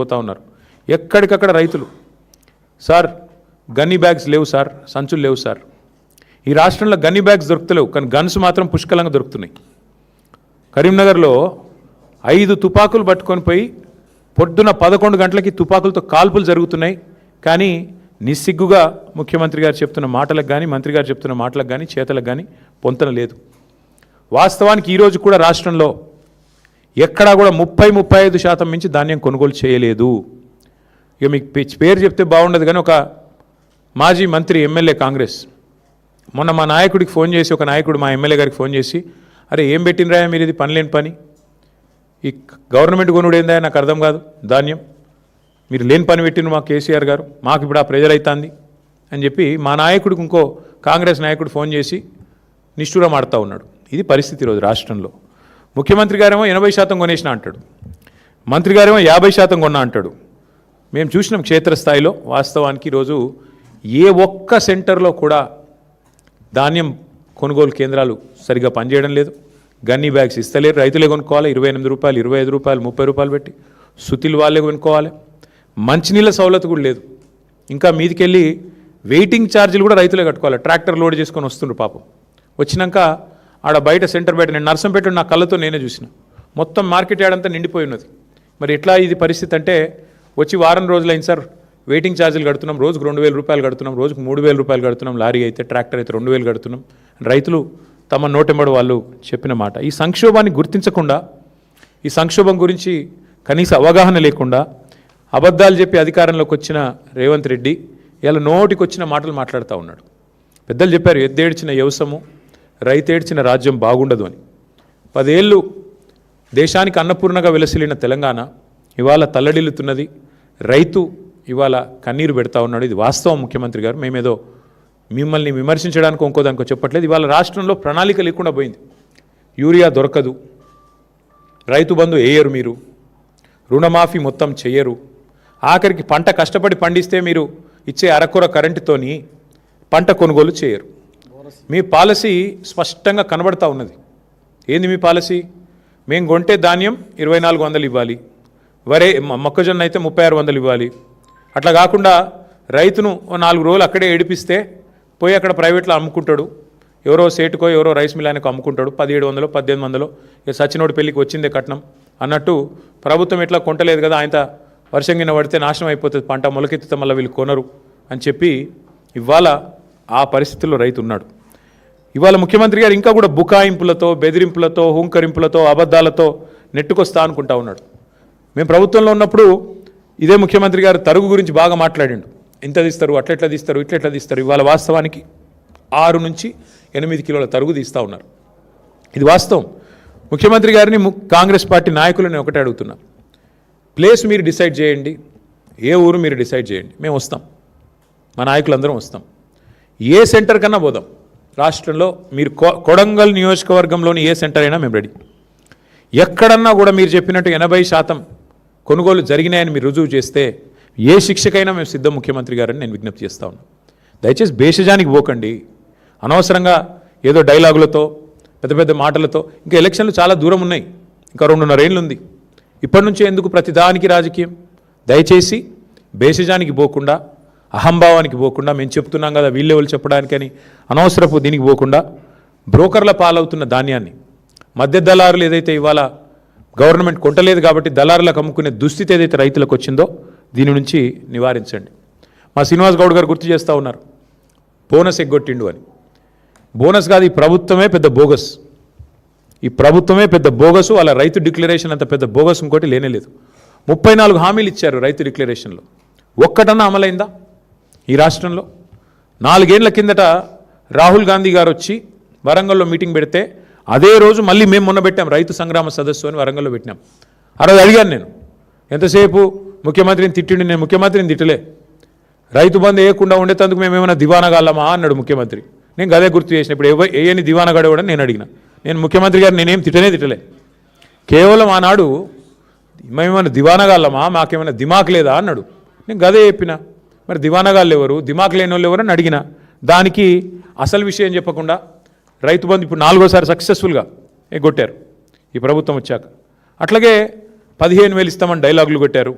పోతా ఉన్నారు. ఎక్కడికక్కడ రైతులు సార్ గన్నీ బ్యాగ్స్ లేవు సార్, సంచులు లేవు సార్. ఈ రాష్ట్రంలో గన్నీ బ్యాగ్స్ దొరుకుతలేవు, కానీ గన్స్ మాత్రం పుష్కలంగా దొరుకుతున్నాయి. కరీంనగర్లో 5 తుపాకులు పట్టుకొని పోయి పొద్దున 11 గంటలకి తుపాకులతో కాల్పులు జరుగుతున్నాయి. కానీ నిస్సిగ్గుగా ముఖ్యమంత్రి గారు చెప్తున్న మాటలకు కానీ మంత్రి గారు చెప్తున్న మాటలకు కానీ చేతలకు కానీ పొంతన లేదు. వాస్తవానికి ఈరోజు కూడా రాష్ట్రంలో ఎక్కడా కూడా 30-35% మించి ధాన్యం కొనుగోలు చేయలేదు. ఇక మీకు పేరు చెప్తే బాగుండదు, కానీ ఒక మాజీ మంత్రి ఎమ్మెల్యే కాంగ్రెస్ మొన్న మా నాయకుడికి ఫోన్ చేసి, ఒక నాయకుడు మా ఎమ్మెల్యే గారికి ఫోన్ చేసి, అరే ఏం పెట్టినరా మీరు, ఇది పని లేని పని, ఈ గవర్నమెంట్ కొనుడు ఏందా నాకు అర్థం కాదు, ధాన్యం మీరు లేని పని పెట్టిన మా కేసీఆర్ గారు, మాకు ఇప్పుడు ఆ ప్రెజర్ అవుతుంది అని చెప్పి మా నాయకుడికి ఇంకో కాంగ్రెస్ నాయకుడు ఫోన్ చేసి నిష్ఠూరం ఆడుతూ ఉన్నాడు. ఇది పరిస్థితి ఈరోజు రాష్ట్రంలో. ముఖ్యమంత్రి గారేమో 80% కొనేసిన అంటాడు, మంత్రి గారేమో 50% కొన్నా అంటాడు. మేము చూసినాం క్షేత్రస్థాయిలో. వాస్తవానికి ఈరోజు ఏ ఒక్క సెంటర్లో కూడా ధాన్యం కొనుగోలు కేంద్రాలు సరిగ్గా పనిచేయడం లేదు. గన్నీ బ్యాగ్స్ ఇస్తలేరు, రైతులే కొనుక్కోవాలి. 28 రూపాయలు, 25 రూపాయలు, 30 రూపాయలు పెట్టి సుతిలు వాళ్ళే కొనుక్కోవాలి. మంచినీళ్ళ సౌలత్ కూడా లేదు. ఇంకా మీదికెళ్ళి వెయిటింగ్ ఛార్జీలు కూడా రైతులే కట్టుకోవాలి. ట్రాక్టర్ లోడ్ చేసుకొని వస్తుండ్రు పాపం. వచ్చినాక ఆడ బయట సెంటర్ బయట నేను నర్సంపేట నా కళ్ళతో నేనే చూసిన, మొత్తం మార్కెట్ యార్డ్ అంతా నిండిపోయి ఉన్నది. మరి ఎట్లా ఇది పరిస్థితి అంటే, వచ్చి వారం రోజులైంది సార్, వెయిటింగ్ ఛార్జీలు కడుతున్నాం, రోజుకు 2000 రూపాయలు కడుతున్నాం, రోజుకు 3000 రూపాయలు కడుతున్నాం, లారీ అయితే ట్రాక్టర్ అయితే 2000 కడుతున్నాం. రైతులు తమ నోటెంబడి వాళ్ళు చెప్పిన మాట. ఈ సంక్షోభాన్ని గుర్తించకుండా, ఈ సంక్షోభం గురించి కనీస అవగాహన లేకుండా అబద్ధాలు చెప్పి అధికారంలోకి వచ్చిన రేవంత్ రెడ్డి ఇలా నోటికి వచ్చిన మాటలు మాట్లాడుతూ ఉన్నాడు. పెద్దలు చెప్పారు, ఎద్దేడ్చిన వ్యవసము రైతేడ్చిన రాజ్యం బాగుండదు అని. 10 ఏళ్ళు దేశానికి అన్నపూర్ణగా వెలసిల్లిన తెలంగాణ ఇవాళ తల్లడిల్లుతున్నది. రైతు ఇవాళ కన్నీరు పెడతా ఉన్నాడు. ఇది వాస్తవం ముఖ్యమంత్రి గారు. మేమేదో మిమ్మల్ని విమర్శించడానికి ఇంకోదానికో చెప్పట్లేదు. ఇవాళ రాష్ట్రంలో ప్రణాళిక లేకుండా పోయింది. యూరియా దొరకదు, రైతు బంధు వేయరు, మీరు రుణమాఫీ మొత్తం చెయ్యరు, ఆఖరికి పంట కష్టపడి పండిస్తే మీరు ఇచ్చే అరకొర కరెంటుతోని పంట కొనుగోలు చేయరు. మీ పాలసీ స్పష్టంగా కనబడతా ఉన్నది. ఏంది మీ పాలసీ? మేము కొంటే ధాన్యం 2400 ఇవ్వాలి, మొక్కజొన్న అయితే 3600 ఇవ్వాలి. అట్లా కాకుండా రైతును 4 రోజులు అక్కడే ఏడిపిస్తే పోయి అక్కడ ప్రైవేట్లో అమ్ముకుంటాడు, ఎవరో సేటుకో ఎవరో రైస్ మిల్లానికి అమ్ముకుంటాడు 1700 1800. ఇక సచినోడి పెళ్ళికి వచ్చిందే కట్నం అన్నట్టు ప్రభుత్వం ఎట్లా కొంటలేదు కదా, ఆయన వర్షం కింద పడితే నాశనం అయిపోతుంది పంట, మొలకెత్తితే మళ్ళీ వీళ్ళు కొనరు అని చెప్పి ఇవాళ ఆ పరిస్థితుల్లో రైతు ఉన్నాడు. ఇవాళ ముఖ్యమంత్రి గారు ఇంకా కూడా బుకాయింపులతో, బెదిరింపులతో, హుంకరింపులతో, అబద్ధాలతో నెట్టుకొస్తా అనుకుంటా ఉన్నాడు. మేము ప్రభుత్వంలో ఉన్నప్పుడు ఇదే ముఖ్యమంత్రి గారు తరుగు గురించి బాగా మాట్లాడిండు. ఇంత తీస్తారు, అట్లెట్లా తీస్తారు, ఇట్లెట్లా తీస్తారు. ఇవాళ వాస్తవానికి 6 నుంచి 8 కిలోల తరుగు తీస్తూ ఉన్నారు. ఇది వాస్తవం. ముఖ్యమంత్రి గారిని కాంగ్రెస్ పార్టీ నాయకులని ఒకటే అడుగుతున్నా, ప్లేస్ మీరు డిసైడ్ చేయండి, ఏ ఊరు మీరు డిసైడ్ చేయండి, మేము వస్తాం, మా నాయకులందరం వస్తాం. ఏ సెంటర్ కన్నా పోదాం రాష్ట్రంలో. మీరు కొడంగల్ నియోజకవర్గంలోని ఏ సెంటర్ అయినా మేము రెడీ. ఎక్కడన్నా కూడా మీరు చెప్పినట్టు 80% కొనుగోలు జరిగినాయని మీరు రుజువు చేస్తే ఏ శిక్షకైనా మేము సిద్ధం ముఖ్యమంత్రి గారని నేను విజ్ఞప్తి చేస్తా ఉన్నాను. దయచేసి భేషజానికి పోకండి. అనవసరంగా ఏదో డైలాగులతో, పెద్ద పెద్ద మాటలతో. ఇంకా ఎలక్షన్లు చాలా దూరం ఉన్నాయి, ఇంకా 2.5 ఏళ్ళు ఉంది. ఇప్పటి నుంచే ఎందుకు ప్రతిదానికి రాజకీయం? దయచేసి భేషజానికి పోకుండా, అహంభావానికి పోకుండా, మేము చెప్తున్నాం కదా వీళ్ళే వాళ్ళు చెప్పడానికని అనవసరపు దీనికి పోకుండా, బ్రోకర్ల పాలవుతున్న ధాన్యాన్ని మధ్య దళారులు ఏదైతే ఇవాళ గవర్నమెంట్ కొంటలేదు కాబట్టి దళారులకు అమ్ముకునే దుస్థితి ఏదైతే రైతులకు వచ్చిందో దీని నుంచి నివారించండి. మా శ్రీనివాస్ గౌడ్ గారు గుర్తు చేస్తూ ఉన్నారు, బోనస్ ఎగ్గొట్టిండు అని. బోనస్ కాదు, ఈ ప్రభుత్వమే పెద్ద బోగస్. ఈ ప్రభుత్వమే పెద్ద బోగసు. వాళ్ళ రైతు డిక్లరేషన్ అంత పెద్ద బోగస్ ఇంకోటి లేనేలేదు. 34 హామీలు ఇచ్చారు రైతు డిక్లరేషన్లో. ఒక్కటన్నా అమలైందా ఈ రాష్ట్రంలో? 4 ఏళ్ల కిందట రాహుల్ గాంధీ గారు వచ్చి వరంగల్లో మీటింగ్ పెడితే అదే రోజు మళ్ళీ మేము మొన్న పెట్టాం రైతు సంగ్రామ సదస్సు అని వరంగల్లో పెట్టినాం. ఆ రోజు అడిగాను నేను, ఎంతసేపు ముఖ్యమంత్రిని తిట్టిండి. నేను ముఖ్యమంత్రిని తిట్టలే, రైతు బంధు వేయకుండా ఉండేందుకు మేము ఏమైనా దివానగాళ్ళమా అన్నాడు ముఖ్యమంత్రి. నేను గదే గుర్తు చేసిన. ఇప్పుడు ఏయని దివానగాడేవాడని నేను అడిగిన. నేను ముఖ్యమంత్రి గారు నేనేం తిట్టలే. కేవలం ఆనాడు మేమేమైనా దివానగాళ్ళమా, మాకేమైనా దిమాక్ లేదా అన్నాడు. నేను గదే చెప్పిన. మరి దివానగాళ్ళు ఎవరు, దిమాక్ లేని వాళ్ళు ఎవరు అని అడిగిన. దానికి అసలు విషయం చెప్పకుండా రైతు బంధు ఇప్పుడు 4వ సారి సక్సెస్ఫుల్గా ఎగ్గొట్టారు ఈ ప్రభుత్వం వచ్చాక. అట్లాగే 15,000 ఇస్తామని డైలాగులు కొట్టారు.